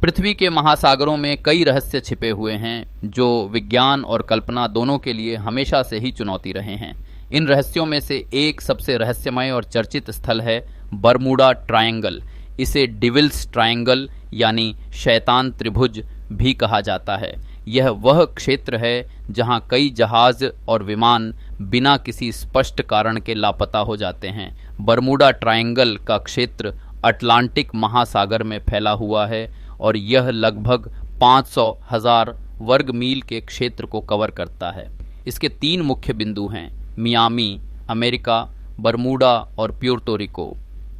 पृथ्वी के महासागरों में कई रहस्य छिपे हुए हैं जो विज्ञान और कल्पना दोनों के लिए हमेशा से ही चुनौती रहे हैं। इन रहस्यों में से एक सबसे रहस्यमय और चर्चित स्थल है बरमूडा ट्रायंगल। इसे डिविल्स ट्रायंगल यानी शैतान त्रिभुज भी कहा जाता है। यह वह क्षेत्र है जहां कई जहाज और विमान बिना किसी स्पष्ट कारण के लापता हो जाते हैं। बरमूडा ट्रायंगल का क्षेत्र अटलांटिक महासागर में फैला हुआ है और यह लगभग 500,000 वर्ग मील के क्षेत्र को कवर करता है। इसके 3 मुख्य बिंदु हैं, मियामी, अमेरिका, बरमूडा और प्यूर्तो रिको।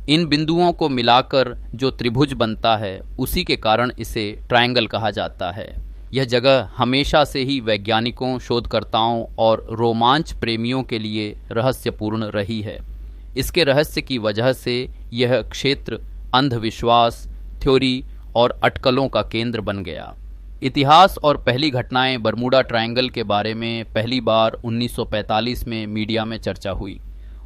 इन बिंदुओं को मिलाकर जो त्रिभुज बनता है उसी के कारण इसे ट्रायंगल कहा जाता है। यह जगह हमेशा से ही वैज्ञानिकों, शोधकर्ताओं और रोमांच प्रेमियों के लिए रहस्यपूर्ण रही है। इसके रहस्य की वजह से यह क्षेत्र अंधविश्वास, थ्योरी और अटकलों का केंद्र बन गया। इतिहास और पहली घटनाएं बरमूडा ट्रायंगल के बारे में पहली बार 1945 में मीडिया में चर्चा हुई।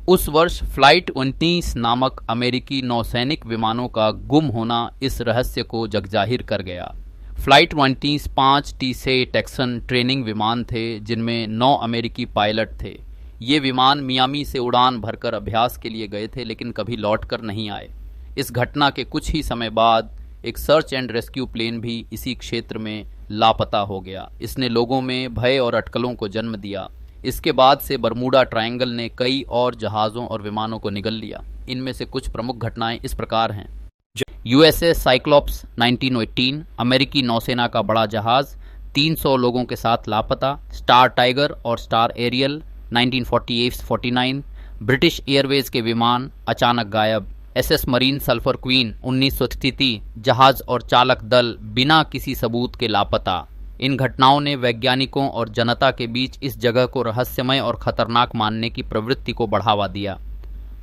उस वर्ष फ्लाइट 19 नामक अमेरिकी नौसैनिक विमानों का गुम होना इस रहस्य को जगजाहिर कर गया। फ्लाइट 19 5 टीसे टेक्सन ट्रेनिंग विमान थे जिनमें 9 अमेरिकी पायलट थे। ये विमान मियामी से उड़ान भरकर अभ्यास के लिए गए थे लेकिन कभी लौटकर नहीं आए। इस घटना के कुछ ही समय बाद एक सर्च एंड रेस्क्यू प्लेन भी इसी क्षेत्र में लापता हो गया। इसने लोगों में भय और अटकलों को जन्म दिया। इसके बाद से बरमूडा ट्रायंगल ने कई और जहाज़ों और विमानों को निगल लिया। इनमें से कुछ प्रमुख घटनाएं इस प्रकार हैं। यूएसएस साइक्लोप्स 1918 अमेरिकी नौसेना का बड़ा जहाज 300 लोगों के साथ लापता। स्टार टाइगर और स्टार एरियल 1948-49 ब्रिटिश एयरवेज के विमान अचानक गायब। एसएस मरीन सल्फर क्वीन 1933 जहाज और चालक दल बिना किसी सबूत के लापता। इन घटनाओं ने वैज्ञानिकों और जनता के बीच इस जगह को रहस्यमय और खतरनाक मानने की प्रवृत्ति को बढ़ावा दिया।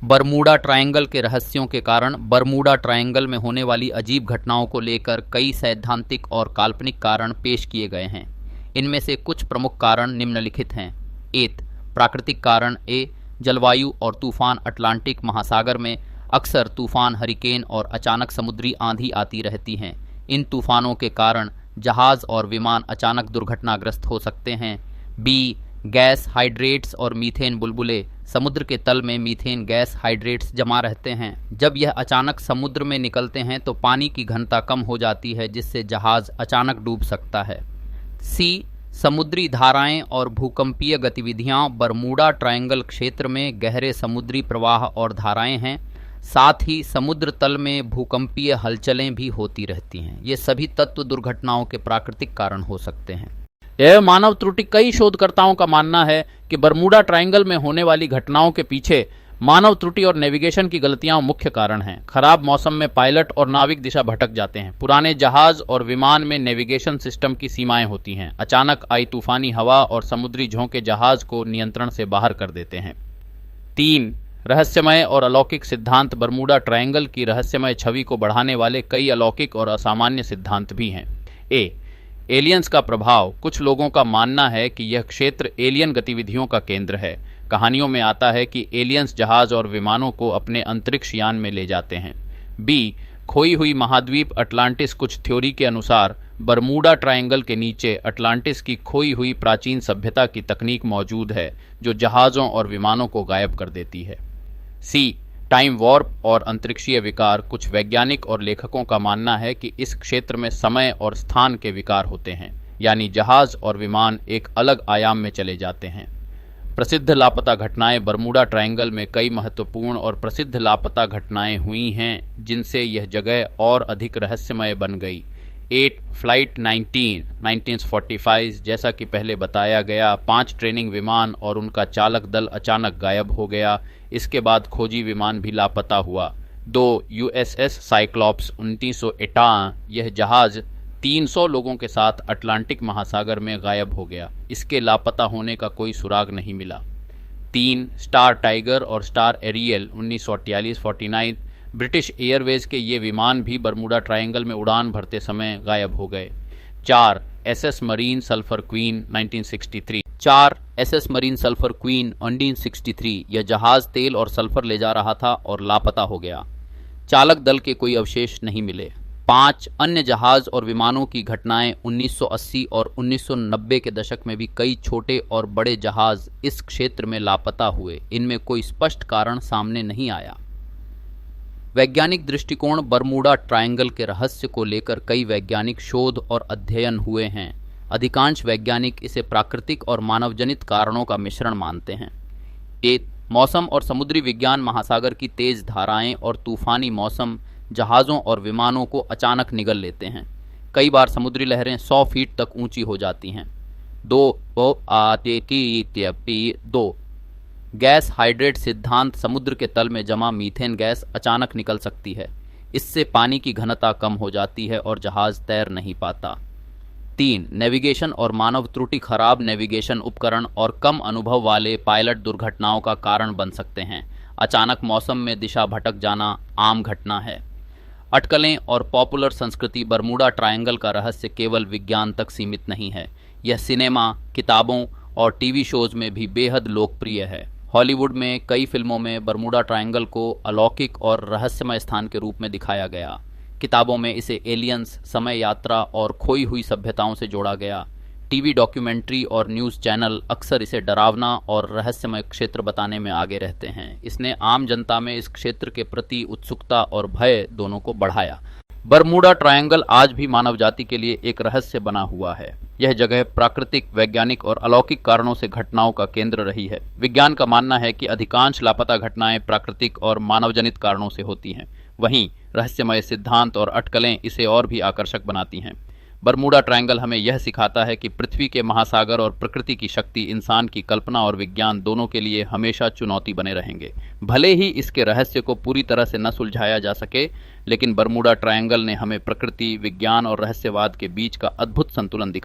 बरमूडा ट्रायंगल के रहस्यों के कारण बरमूडा ट्रायंगल में होने वाली अजीब घटनाओं को लेकर कई सैद्धांतिक और काल्पनिक कारण पेश किए गए हैं। इनमें से कुछ प्रमुख कारण निम्नलिखित हैं। प्राकृतिक कारण। जलवायु और तूफान। अटलांटिक महासागर में अक्सर तूफान, हरिकेन और अचानक समुद्री आंधी आती रहती हैं। इन तूफानों के कारण जहाज और विमान अचानक दुर्घटनाग्रस्त हो सकते हैं। गैस हाइड्रेट्स और मीथेन बुलबुले। समुद्र के तल में मीथेन गैस हाइड्रेट्स जमा रहते हैं। जब यह अचानक समुद्र में निकलते हैं तो पानी की घनता कम हो जाती है जिससे जहाज अचानक डूब सकता है। समुद्री धाराएं और भूकंपीय गतिविधियां। बरमूडा ट्रायंगल क्षेत्र में गहरे समुद्री प्रवाह और धाराएं हैं। साथ ही समुद्र तल में भूकंपीय हलचलें भी होती रहती हैं। ये सभी तत्व दुर्घटनाओं के प्राकृतिक कारण हो सकते हैं। यह मानव त्रुटि। कई शोधकर्ताओं का मानना है कि बरमूडा ट्रायंगल में होने वाली घटनाओं के पीछे मानव त्रुटि और नेविगेशन की गलतियां मुख्य कारण हैं। खराब मौसम में पायलट और नाविक दिशा भटक जाते हैं। पुराने जहाज और विमान में नेविगेशन सिस्टम की सीमाएं होती हैं। अचानक आई तूफानी हवा और समुद्री झोंके जहाज को नियंत्रण से बाहर कर देते हैं। 3 रहस्यमय और अलौकिक सिद्धांत। बरमूडा ट्रायंगल की रहस्यमय छवि को बढ़ाने वाले कई अलौकिक और असामान्य सिद्धांत भी हैं। एलियंस का प्रभाव। कुछ लोगों का मानना है कि यह क्षेत्र एलियन गतिविधियों का केंद्र है। कहानियों में आता है कि एलियंस जहाज और विमानों को अपने अंतरिक्ष यान में ले जाते हैं। खोई हुई महाद्वीप अटलांटिस। कुछ थ्योरी के अनुसार बरमूडा ट्रायंगल के नीचे अटलांटिस की खोई हुई प्राचीन सभ्यता की तकनीक मौजूद है जो जहाज़ों और विमानों को गायब कर देती है। टाइम वॉर्प और अंतरिक्षीय विकार। कुछ वैज्ञानिक और लेखकों का मानना है कि इस क्षेत्र में समय और स्थान के विकार होते हैं, यानी जहाज और विमान एक अलग आयाम में चले जाते हैं। प्रसिद्ध लापता घटनाएं। बरमूडा ट्रायंगल में कई महत्वपूर्ण और प्रसिद्ध लापता घटनाएं हुई हैं जिनसे यह जगह और अधिक रहस्यमय बन गई। फ्लाइट 1945 जैसा कि पहले बताया गया 5 ट्रेनिंग विमान और उनका चालक दल अचानक गायब हो गया। इसके बाद खोजी विमान भी लापता हुआ। यूएसएस साइक्लोप्स 1918 यह जहाज 300 लोगों के साथ अटलांटिक महासागर में गायब हो गया। इसके लापता होने का कोई सुराग नहीं मिला। 3 स्टार टाइगर और स्टार एरियल 1948-49 ब्रिटिश एयरवेज के ये विमान भी बरमूडा ट्रायंगल में उड़ान भरते समय गायब हो गए। 4 SS marine sulphur queen 1963 SS marine sulphur queen 1963 यह जहाज तेल और सल्फर ले जा रहा था और लापता हो गया। चालक दल के कोई अवशेष नहीं मिले। 5 अन्य जहाज और विमानों की घटनाएं 1980 और 1990 के दशक में भी कई छोटे और बड़े जहाज इस क्षेत्र में लापता हुए। इनमें कोई स्पष्ट कारण सामने नहीं आया। वैज्ञानिक दृष्टिकोण बरमूडा ट्रायंगल के रहस्य को लेकर कई वैज्ञानिक शोध और अध्ययन हुए हैं। अधिकांश वैज्ञानिक इसे प्राकृतिक और मानवजनित कारणों का मिश्रण मानते हैं। मौसम और समुद्री विज्ञान महासागर की तेज धाराएं और तूफानी मौसम जहाज़ों और विमानों को अचानक निगल लेते हैं। कई बार समुद्री लहरें 100 फीट तक ऊंची हो जाती हैं। 2 गैस हाइड्रेट सिद्धांत समुद्र के तल में जमा मीथेन गैस अचानक निकल सकती है। इससे पानी की घनता कम हो जाती है और जहाज तैर नहीं पाता। 3 नेविगेशन और मानव त्रुटि खराब नेविगेशन उपकरण और कम अनुभव वाले पायलट दुर्घटनाओं का कारण बन सकते हैं। अचानक मौसम में दिशा भटक जाना आम घटना है। अटकलें और पॉपुलर संस्कृति बरमूडा ट्रायंगल का रहस्य केवल विज्ञान तक सीमित नहीं है। यह सिनेमा, किताबों और टीवी शोज में भी बेहद लोकप्रिय है। हॉलीवुड में कई फिल्मों में बरमूडा ट्रायंगल को अलौकिक और रहस्यमय स्थान के रूप में दिखाया गया। किताबों में इसे एलियंस, समय यात्रा और खोई हुई सभ्यताओं से जोड़ा गया। टीवी डॉक्यूमेंट्री और न्यूज़ चैनल अक्सर इसे डरावना और रहस्यमय क्षेत्र बताने में आगे रहते हैं। इसने आम जनता में इस क्षेत्र के प्रति उत्सुकता और भय दोनों को बढ़ाया। बरमूडा ट्रायंगल आज भी मानव जाति के लिए एक रहस्य बना हुआ है। यह जगह प्राकृतिक, वैज्ञानिक और अलौकिक कारणों से घटनाओं का केंद्र रही है। विज्ञान का मानना है कि अधिकांश लापता घटनाएं प्राकृतिक और मानवजनित कारणों से होती हैं। वहीं रहस्यमय सिद्धांत और अटकलें इसे और भी आकर्षक बनाती हैं। बरमूडा ट्रायंगल हमें यह सिखाता है कि पृथ्वी के महासागर और प्रकृति की शक्ति इंसान की कल्पना और विज्ञान दोनों के लिए हमेशा चुनौती बने रहेंगे। भले ही इसके रहस्य को पूरी तरह से न सुलझाया जा सके, लेकिन बरमूडा ट्रायंगल ने हमें प्रकृति, विज्ञान और रहस्यवाद के बीच का अद्भुत संतुलन दिखाया।